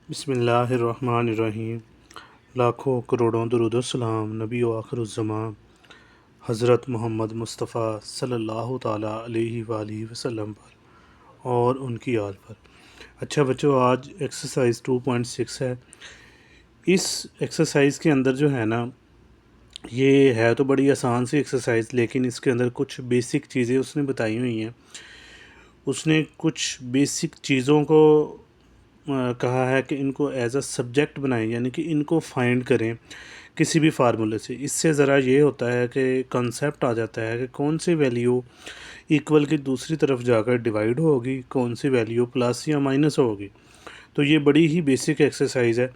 बिस्मिल्लाहिर्रहमानिर्रहीम। लाखों करोड़ों दुरूद व सलाम नबी व आखिरुज़्ज़मान हज़रत मोहम्मद मुस्तफ़ा सल्लल्लाहु ताला अलैहि वालैहि वसल्लम पर और उनकी आल पर। अच्छा बच्चों, आज एक्सरसाइज 2.6 है। इस एक्सरसाइज के अंदर जो है ना, ये है तो बड़ी आसान सी एक्सरसाइज, लेकिन इसके अंदर कुछ बेसिक चीज़ें उसने बताई हुई हैं। उसने कुछ बेसिक चीज़ों को कहा है कि इनको एज अ सब्जेक्ट बनाएं, यानी कि इनको फाइंड करें किसी भी फार्मूले से। इससे ज़रा ये होता है कि कंसेप्ट आ जाता है कि कौन सी वैल्यू इक्वल की दूसरी तरफ जाकर डिवाइड होगी, कौन सी वैल्यू प्लस या माइनस होगी। तो ये बड़ी ही बेसिक एक्सरसाइज है।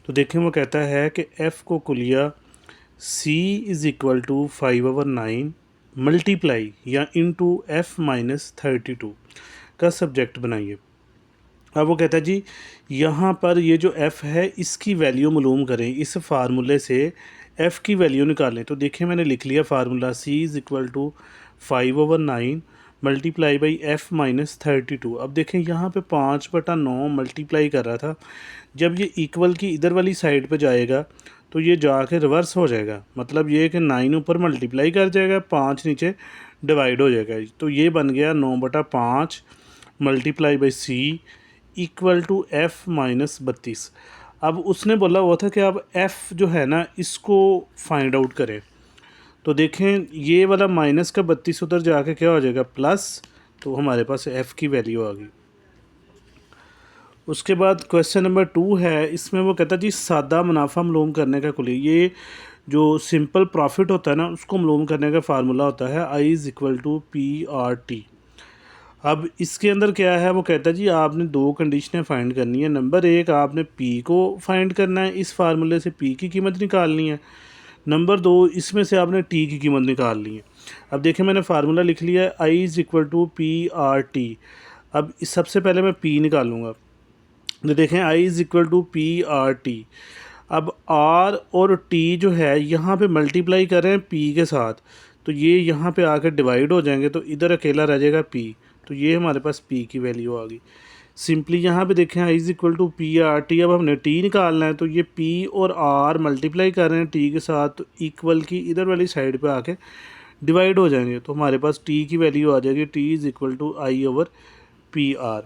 तो देखें, वो कहता है कि एफ़ को कुलिया c is equal to 5/9 multiply या इंटू f-32 का सब्जेक्ट बनाइए। अब वो कहता है जी, यहाँ पर ये जो f है इसकी वैल्यू मालूम करें, इस फार्मूले से f की वैल्यू निकालें। तो देखिए, मैंने लिख लिया formula c is equal to 5/9 multiply by f-32। अब देखें, यहाँ पे 5/9 मल्टीप्लाई कर रहा था। जब ये इक्वल की इधर वाली साइड पे जाएगा तो ये जाके रिवर्स हो जाएगा, मतलब ये कि 9 ऊपर मल्टीप्लाई कर जाएगा, 5 नीचे डिवाइड हो जाएगा। तो ये बन गया 9/5 multiply by c equal to f-32। अब उसने बोला हुआ था कि अब f जो है ना इसको फाइंड आउट करें। तो देखें, ये वाला माइनस का 32 उधर जाके क्या हो जाएगा, प्लस। तो हमारे पास f की वैल्यू आ गई। उसके बाद क्वेश्चन नंबर 2 है, इसमें वो कहता है जी, सादा मुनाफा मालूम करने का कुलिया। ये जो सिंपल प्रॉफिट होता है ना, उसको मालूम करने का फार्मूला होता है I is equal to PRT। अब इसके अंदर क्या है, वो कहता है जी, आपने दो कंडीशनें फाइंड करनी है। नंबर एक, आपने P को फाइंड करना है, इस फार्मूले से P की कीमत निकालनी है। नंबर दो, इसमें से आपने T की कीमत निकालनी है। अब देखिए, मैंने फार्मूला लिख लिया है I is equal to PRT। अब इस सबसे पहले मैं P निकालूंगा। तो देखें, I is equal to PRT। अब R और T जो है यहाँ पे मल्टीप्लाई कर रहे हैं P के साथ, तो ये यहाँ पे आकर डिवाइड हो जाएंगे, तो इधर अकेला रह जाएगा P। तो ये हमारे पास P की वैल्यू आ गई। सिंपली यहाँ पे देखें, I is equal to PRT। अब हमने T निकालना है, तो ये P और R मल्टीप्लाई कर रहे हैं T के साथ, तो इक्वल की इधर वाली साइड पे आके डिवाइड हो जाएंगे। तो हमारे पास T की वैल्यू आ जाएगी T is equal to I/PR।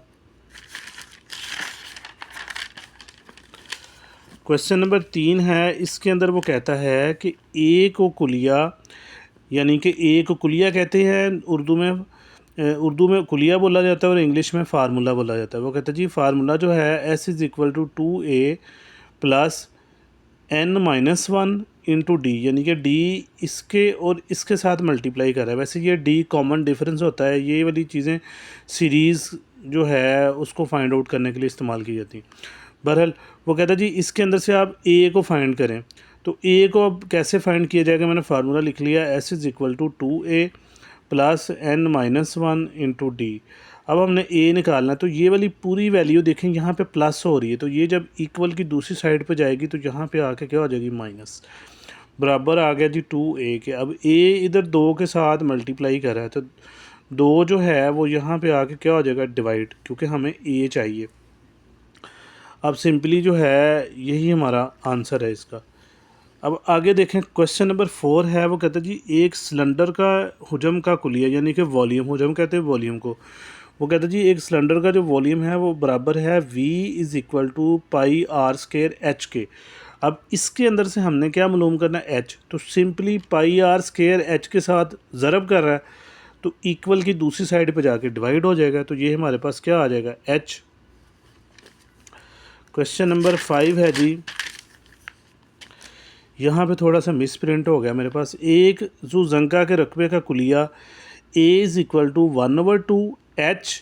Question number 3 है, इसके अंदर वो कहता है कि ए को कुलिया, यानी कि ए को कुलिया कहते हैं। उर्दू में कुलिया बोला जाता है और इंग्लिश में फार्मूला बोला जाता है। वो कहता है जी, फार्मूला जो है S is equal to 2a plus n-1 into D, यानी कि डी इसके और इसके साथ मल्टीप्लाई कर रहा है। वैसे ये डी कॉमन डिफरेंस होता है, ये वाली चीज़ें सीरीज़ जो है उसको फाइंड आउट करने के लिए इस्तेमाल की जाती हैं। बहरहाल, वो कहता है जी, इसके अंदर से आप ए को फाइंड करें। तो ए को अब कैसे फाइंड किया जाएगा, मैंने फार्मूला लिख लिया S is equal to 2a plus n-1 into D. अब हमने ए निकालना है, तो ये वाली पूरी वैल्यू देखें यहाँ पे प्लस हो रही है, तो ये जब इक्वल की दूसरी साइड पे जाएगी तो यहाँ पे आके क्या हो जाएगी, माइनस। बराबर आ गया जी 2a के। अब ए इधर 2 के साथ मल्टीप्लाई कर रहा है, तो 2 जो है वो यहाँ पे आके क्या हो जाएगा, डिवाइड, क्योंकि हमें ए चाहिए। अब सिंपली जो है यही हमारा आंसर है इसका। अब आगे देखें, क्वेश्चन नंबर 4 है, वो कहता है जी, एक सिलेंडर का हुजम का कुलिया, यानी कि वॉल्यूम, हुजम कहते हैं वॉल्यूम को। वो कहता है जी, एक सिलेंडर का जो वॉल्यूम है वो बराबर है V is equal to πr² H के। अब इसके अंदर से हमने क्या मालूम करना है, H। तो सिंपली πr² H के साथ ज़रब कर रहा है, तो इक्वल की दूसरी साइड पे जाके डिवाइड हो जाएगा। तो ये हमारे पास क्या आ जाएगा, H। क्वेश्चन नंबर 5 है जी, यहाँ पे थोड़ा सा मिस प्रिंट हो गया मेरे पास। एक जुजंका के रकबे का कुलिया A is equal to 1/2 H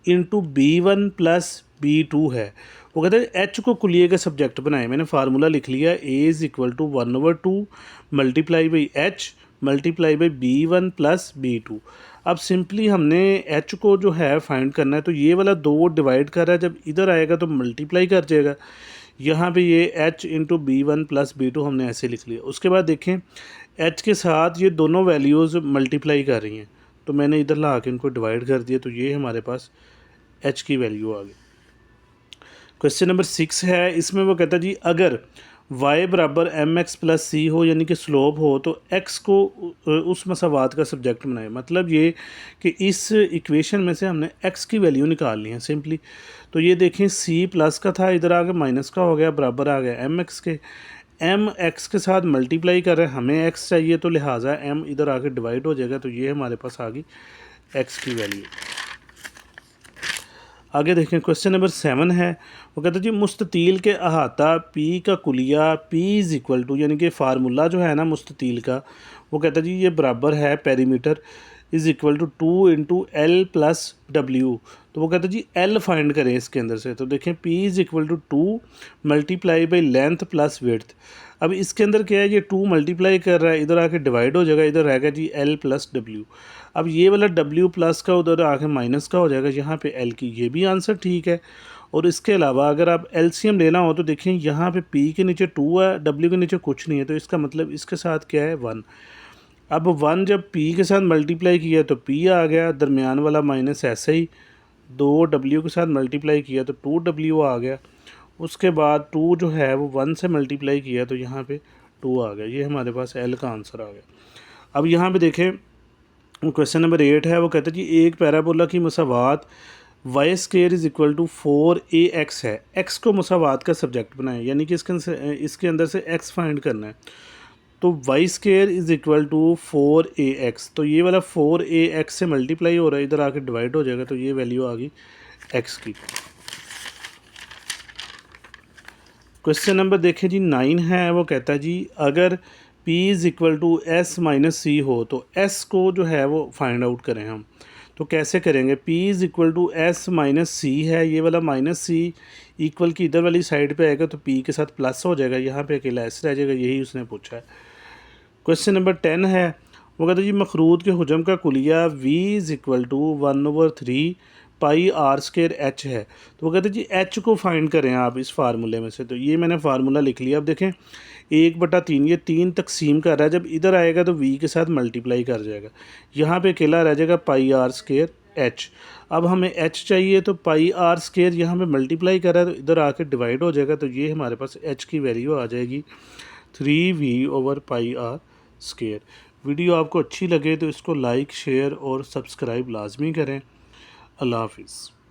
इंटू B1 प्लस B2 है। वो कहते हैं H को कुलिए का सब्जेक्ट बनाए। मैंने फार्मूला लिख लिया, A is equal to 1/2 multiply by H multiply by B1 plus B2। अब सिंपली हमने H को जो है फाइंड करना है, तो ये वाला 2 डिवाइड कर रहा है, जब इधर आएगा तो मल्टीप्लाई कर जाएगा। यहाँ पे ये H इंटू B1 प्लस B2 हमने ऐसे लिख लिया। उसके बाद देखें, H के साथ ये दोनों वैल्यूज़ मल्टीप्लाई कर रही हैं, तो मैंने इधर ला के इनको डिवाइड कर दिया, तो ये हमारे पास H की वैल्यू आ गई। क्वेश्चन नंबर 6 है, इसमें वो कहता है जी अगर y बराबर एम एक्स प्लस सी हो यानी कि स्लोप हो तो x को उस मसावात का सब्जेक्ट बनाए। मतलब ये कि इस इक्वेशन में से हमने x की वैल्यू निकालनी है सिंपली। तो ये देखें c प्लस का था, इधर आके माइनस का हो गया, बराबर आ गया एम एक्स के। एम एक्स के साथ मल्टीप्लाई कर रहे हैं, हमें x चाहिए तो लिहाजा m इधर आके डिवाइड हो जाएगा, तो ये हमारे पास आ गई x की वैल्यू। आगे देखें क्वेश्चन नंबर 7 है, वो कहता है जी मुस्ततील के अहाता P का कुलिया P इज़ इक्वल टू, यानी कि फार्मूला जो है ना मुस्ततील का, वो कहता है जी ये बराबर है perimeter is equal to 2 into L plus W. तो वो कहता है जी एल फाइंड करें इसके अंदर से। तो देखें P is equal to 2 multiply by length plus width. अब इसके अंदर क्या है, ये 2 मल्टीप्लाई कर रहा है, इधर आके डिवाइड हो जाएगा, इधर रहेगा जी एल प्लस डब्ल्यू। अब ये वाला डब्ल्यू प्लस का उधर आके माइनस का हो जाएगा, यहाँ पे एल की, ये भी आंसर ठीक है। और इसके अलावा अगर आप एलसीएम लेना हो तो देखें यहाँ पे पी के नीचे 2 है, डब्ल्यू के नीचे कुछ नहीं है, तो इसका मतलब इसके साथ क्या है 1। अब 1 जब पी के साथ मल्टीप्लाई किया तो पी आ गया, दरमियान वाला माइनस ऐसे ही 2 डब्ल्यू के साथ मल्टीप्लाई किया तो 2 डब्ल्यू आ गया। उसके बाद 2 जो है वो 1 से मल्टीप्लाई किया तो यहाँ पे 2 आ गया। ये हमारे पास एल का आंसर आ गया। अब यहाँ पे देखें क्वेश्चन नंबर 8 है, वो कहते हैं जी एक पैराबोला की मसावात Y square is equal to 4ax है। x को मसावात का सब्जेक्ट बनाएं, यानी कि इसके अंदर से x फाइंड करना है। तो Y square is equal to 4ax, तो ये वाला 4ax से मल्टीप्लाई हो रहा है, इधर आके डिवाइड हो जाएगा, तो ये वैल्यू आ गई x की। क्वेश्चन नंबर देखें जी 9 है, वो कहता है जी अगर p is equal to S minus C हो तो s को जो है वो फाइंड आउट करें हम। तो कैसे करेंगे, p is equal to S minus C है, ये वाला माइनस सी इक्वल की इधर वाली साइड पे आएगा तो p के साथ प्लस हो जाएगा, यहाँ पे अकेला s रह जाएगा, यही उसने पूछा है। क्वेश्चन नंबर 10 है, वो कहता है जी मखरूद के हुजम का कुलिया v is equal to 1/3 pi R square H है। तो वो कहते हैं जी एच को फाइंड करें आप इस फार्मूले में से। तो ये मैंने फार्मूला लिख लिया। अब देखें 1/3, ये 3 तकसीम कर रहा है, जब इधर आएगा तो v के साथ मल्टीप्लाई कर जाएगा, यहाँ पे अकेला रह जाएगा पाई आर स्केयर एच। अब हमें h चाहिए तो पाई आर स्केयर यहाँ पे मल्टीप्लाई कर रहा है तो इधर आके डिवाइड हो जाएगा, तो ये हमारे पास h की वैल्यू आ जाएगी 3v/पाई आर स्केयर। वीडियो आपको अच्छी लगे तो इसको लाइक शेयर और सब्सक्राइब लाजमी करें। अल्लाह हाफिज़।